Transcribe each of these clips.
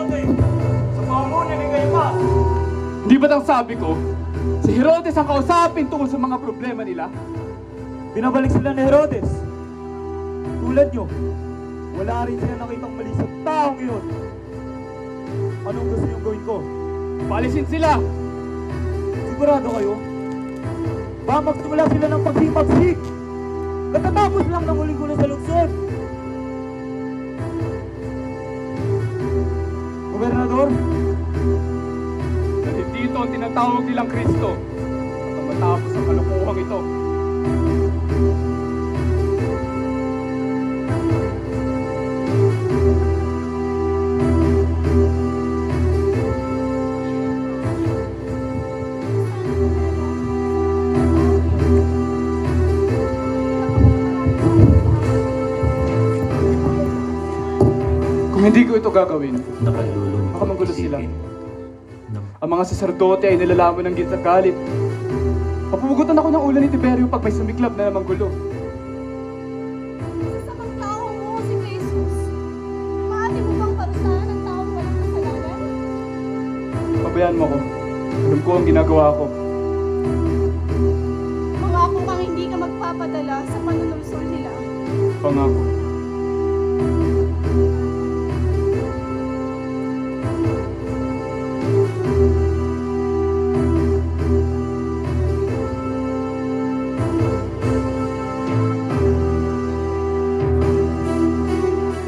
Herodes sa pamumuno ni Caiaphas. Di ba't ang sabi ko, si Herodes ang kausapin tungkol sa mga problema nila? Binabalik sila ni Herodes. Tulad nyo, wala rin sila nakitang mali sa taong iyon. Anong gusto niyong gawin ko? Palisin sila! Sigurado kayo? Baka magsimula sila ng pagsipagsik. Katatapos lang ng huling gulo sa lungsod. Gobernador, Dahil dito ang tinatawag nilang Kristo at matapos ang kalukuhang ito. Kung hindi ko ito gagawin, Nakalulungkot baka magulo sila. isipin na Ang mga saserdote ay nilalaman ng git sa galit. Papugutan ako ng ulo ni Tiberio pag may sumiklab na namang gulo. Sa pagtao mo, si Jesus, maaari mo bang parusahan ang taong walang kasalanan? Pabayaan mo ako. Alam ko ang ginagawa ko. Mangako kang hindi ka magpapadala sa panunulsol nila. Pangako.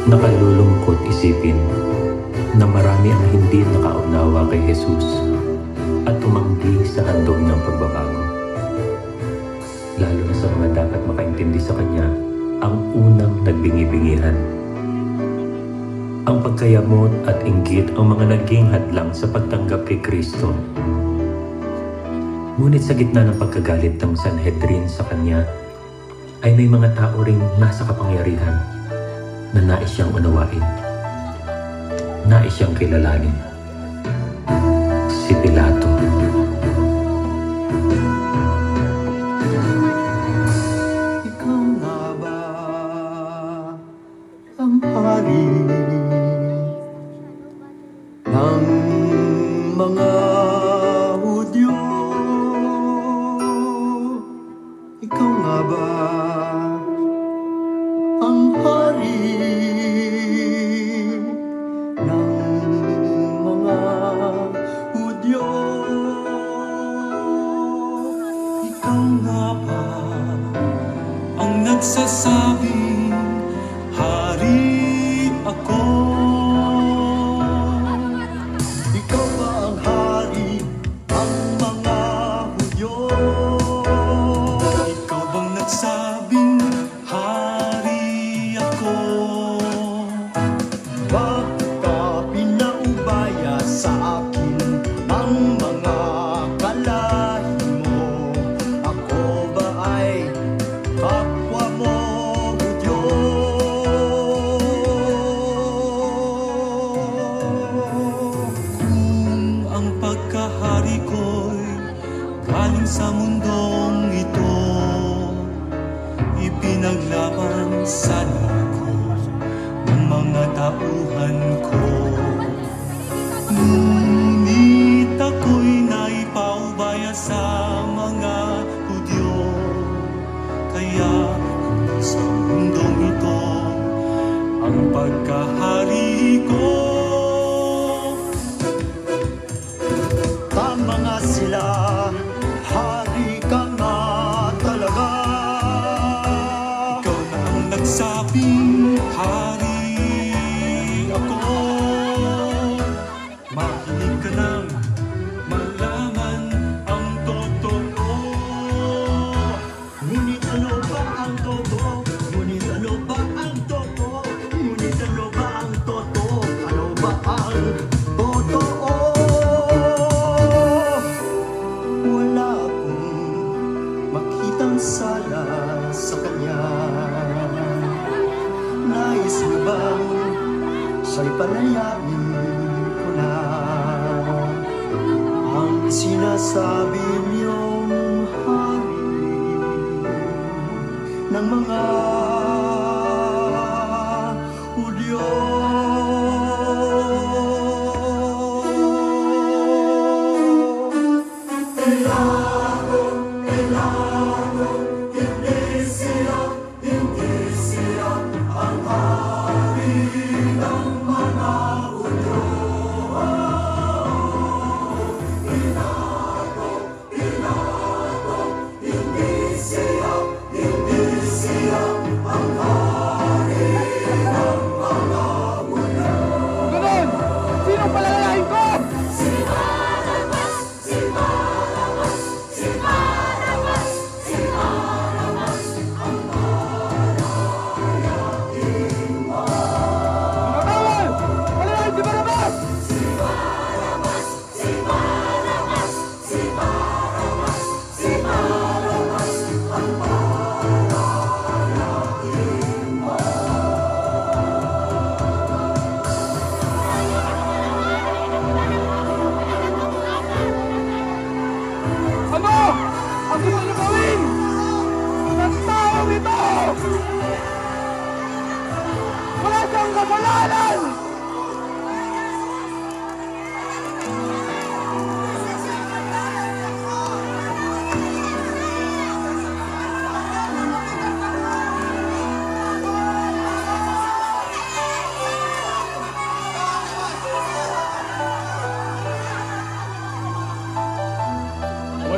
Nakalulungkot isipin na marami ang hindi nakaunawa kay Jesus at tumanggi sa handog ng pagbabago. Lalo na sa mga dapat makaintindi sa Kanya, ang unang nagbingi-bingihan. Ang pagkayamot at inggit ang mga naging hadlang sa pagtanggap kay Kristo. Ngunit sa gitna ng pagkagalit ng Sanhedrin sa Kanya, ay may mga tao ring nasa kapangyarihan na nais siyang unawain, nais siyang kilalanin. Si Pilato. Ikaw nga ba ang hari ng mga Hudyo? Ikaw nga ba ang hari ng mga Hudyo? Ikaw nga ba ang nagsasabing hari ako? Ikaw ba ang hari ng mga Hudyo? Ikaw bang nagsabing hari ako? Bakit ka pinaubaya sa akin ng mga kalahi mo? Ako ba ay kapwa mo, Hudyo? Kung ang pagkahari ko'y galing sa mundong ito, ipinaglaban sana ko ng mga tauhan ko. Ngunit ako'y naipaubaya sa mga Hudyo, kaya hindi sa mundong ito ang pagkahari ko. Tama nga sila, hari ka nga talaga. Ikaw na ang nagsabing hari ako. Makinig ka nang malaman ang totoo. Ngunit ano ba ang totoo? Ngunit ano ba ang totoo? Ngunit ano ba ang totoo? Ano ba ang totoo? Wala akong makitang sala sa kanya. Nais mo bang siya'y palayain ko na? Ang sinasabi niyong hari ng mga Hudyo.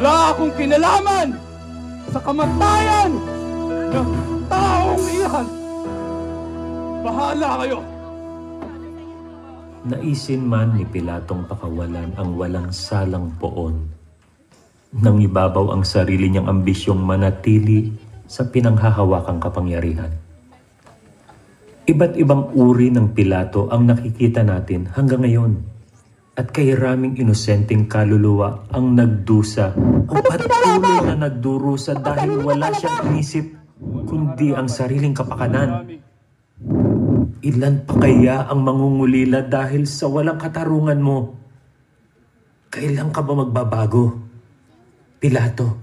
Wala akong kinalaman sa kamatayan ng taong iyan. Bahala kayo. Naisin man ni Pilatong pakawalan ang walang salang poon. Nang ibabaw ang sarili niyang ambisyong manatili sa pinanghahawakang kapangyarihan. Iba't ibang uri ng Pilato ang nakikita natin hanggang ngayon. At kay raming inosenteng kaluluwa ang nagdusa o patuloy na nagdurusa dahil wala siyang inisip kundi ang sariling kapakanan. Ilan pa kaya ang mangungulila dahil sa walang katarungan mo? Kailan ka ba magbabago? Pilato.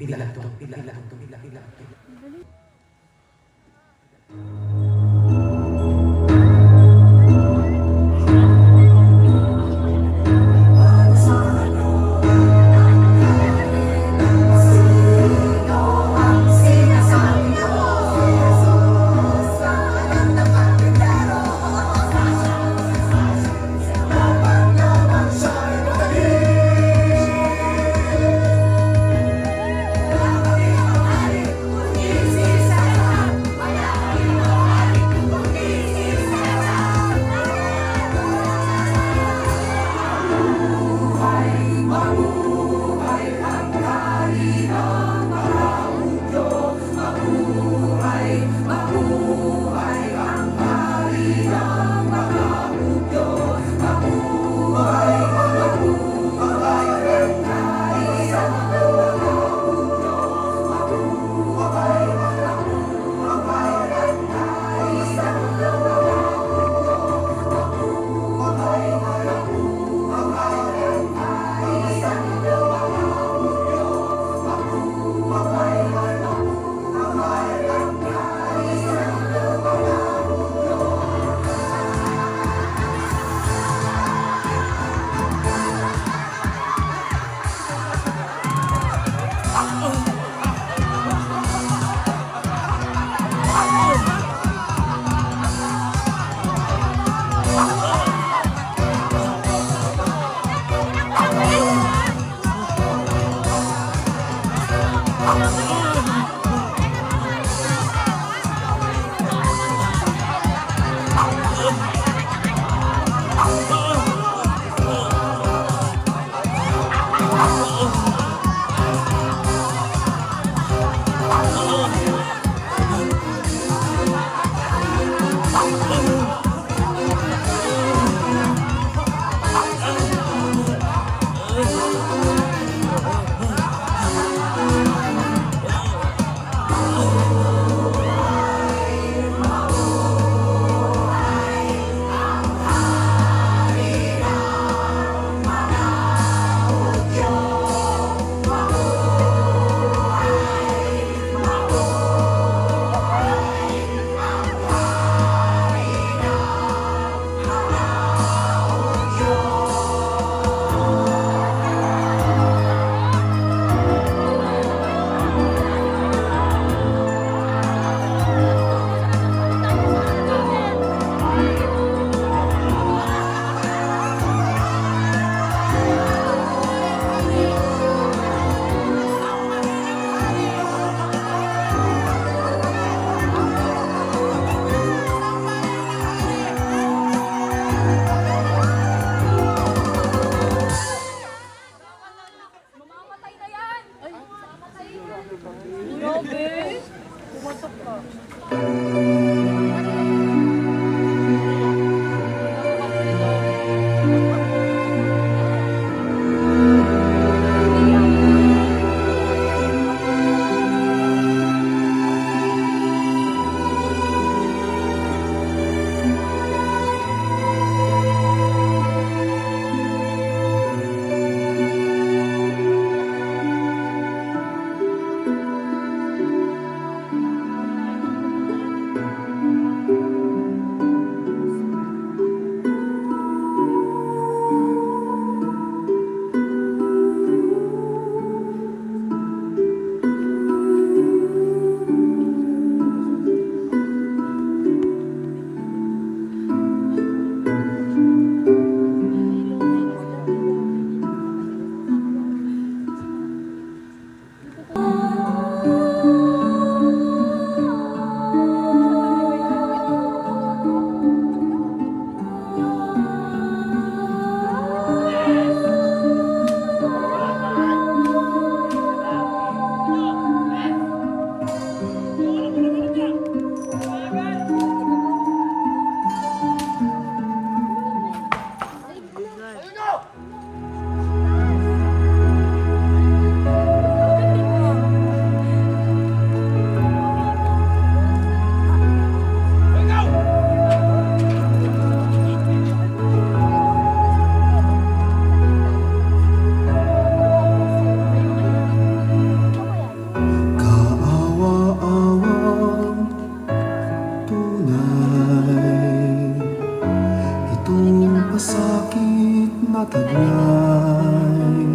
masakit na taglay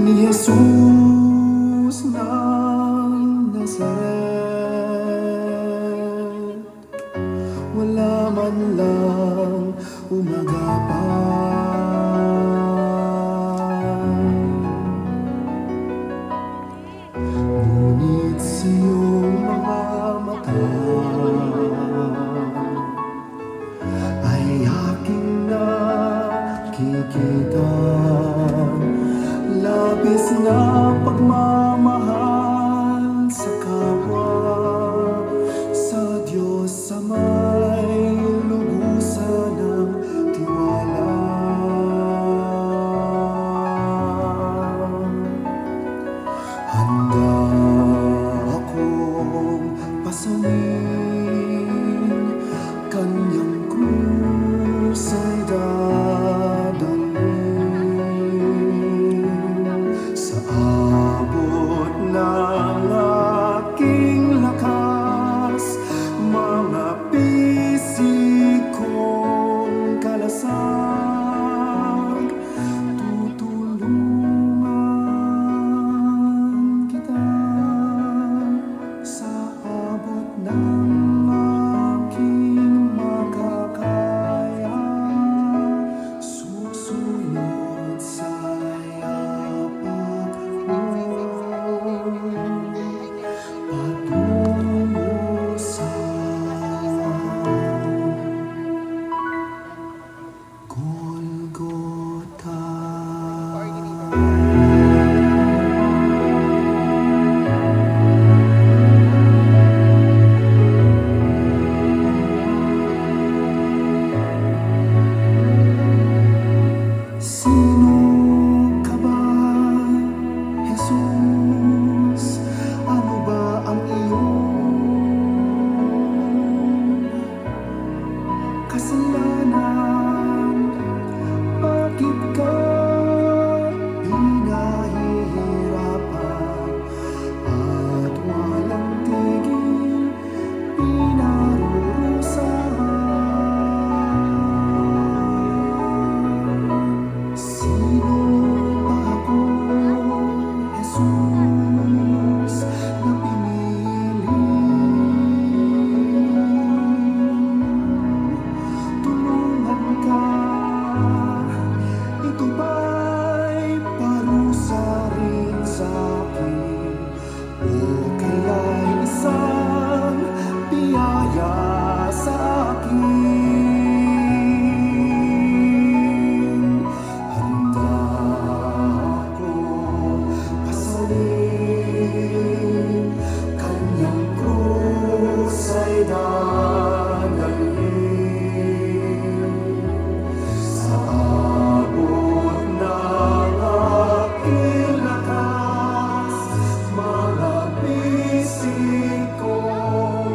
ni Jesus ng Nazaret. Wala man lang umagapay, ngunit sa iyong mga mata ay aking nakikita labis na pagmamahal sa kapwa, sa Diyos sa may lubusan ng tiwala. Handa akong pasanin, kanyang krus ay dadalhin. Sa abot ng aking lakas, mga pisig kong kalasag, tutulungan kita. Sa abot ng aking makakaya, susunod sa yapak mo, patungo sa Sino ka ba, Jesus? Ano ba ang iyong kasalanan? Bakit ka pinahihirapan at walang tigil pinarurusahan? Sino ba ako, Jesus, na piniling tulungan ka? Ito ba'y parusa rin sa akin, o kaya'y isang biyaya sa akin? Handa akong pasanin, kanyang krus ay